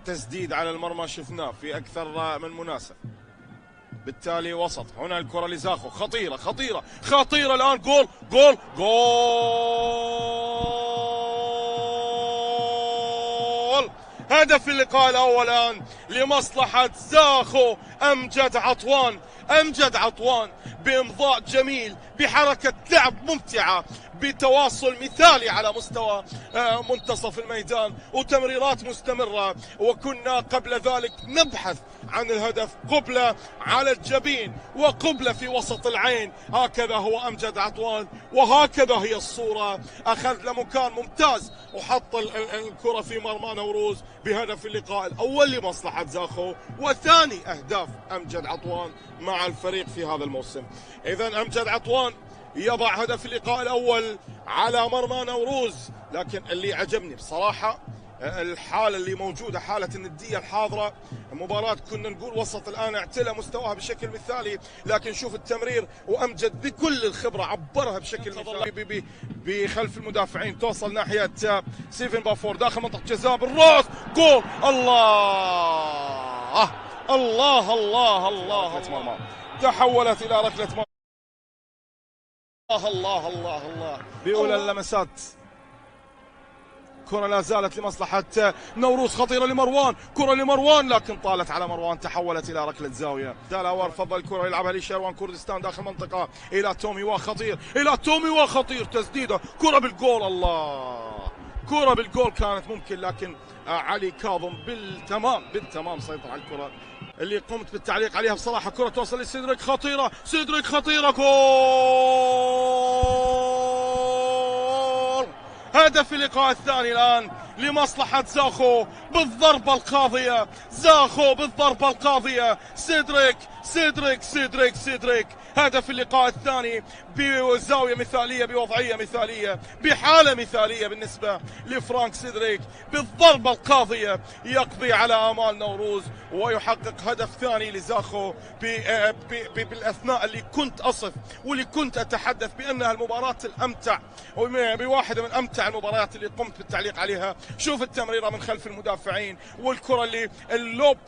تسديد على المرمى شفناه في أكثر من مناسبة. بالتالي وسط هنا الكرة لزاخو، خطيرة خطيرة خطيرة الآن، جول جول جول، هدف اللقاء الأول الآن لمصلحة زاخو. أمجد عطوان، أمجد عطوان بإمضاء جميل، بحركة لعب ممتعة، بتواصل مثالي على مستوى منتصف الميدان، وتمريرات مستمرة. وكنا قبل ذلك نبحث عن الهدف، قبلة على الجبين وقبلة في وسط العين. هكذا هو أمجد عطوان، وهكذا هي الصورة. أخذ له مكان ممتاز وحط الكرة في مرمى نوروز بهدف اللقاء الأول لمصلحة زاخو، وثاني أهداف أمجد عطوان مع الفريق في هذا الموسم. إذن أمجد عطوان يضع هدف اللقاء الأول على مرمى نوروز. لكن اللي عجبني بصراحة الحالة اللي موجودة، حالة الندية الحاضرة. المباراة كنا نقول وسط، الآن اعتلى مستواها بشكل مثالي، لكن شوف التمرير، وأمجد بكل الخبرة عبرها بشكل مثالي بخلف المدافعين، توصل ناحية ستيفن بافور داخل منطقة جزاء بالراس، جول. الله الله الله الله، الله تحولت إلى ركلة مرمى. الله الله الله الله، بأولى اللمسات. كرة لا زالت لمصلحة نوروز، خطيرة لمروان، كرة لمروان لكن طالت على مروان، تحولت إلى ركلة زاوية. دالاور فضل الكرة يلعبها لشيروان كردستان داخل المنطقة إلى توميوا، خطير إلى توميوا، خطير، تسديدة، كرة بالجول. الله، كرة بالجول كانت ممكن، لكن علي كاظم بالتمام سيطر على الكرة اللي قمت بالتعليق عليها. بصراحة كرة توصل لسيدريك، خطيرة، سيدريك خطيرة، جول. هدف اللقاء الثاني الآن لمصلحة زاخو بالضربة القاضية، زاخو بالضربة القاضية، سيدريك سيدريك سيدريك سيدريك. هدف اللقاء الثاني بزاوية مثالية، بوضعية مثالية، بحالة مثالية بالنسبة لفرانك سيدريك، بالضربة القاضية يقضي على آمال نوروز ويحقق هدف ثاني لزاخو بالأثناء اللي كنت أصف واللي كنت أتحدث بأنها المباراة الأمتع، بواحدة من أمتع المباريات اللي قمت بالتعليق عليها. شوف التمريرة من خلف المدافعين، والكرة اللي اللوب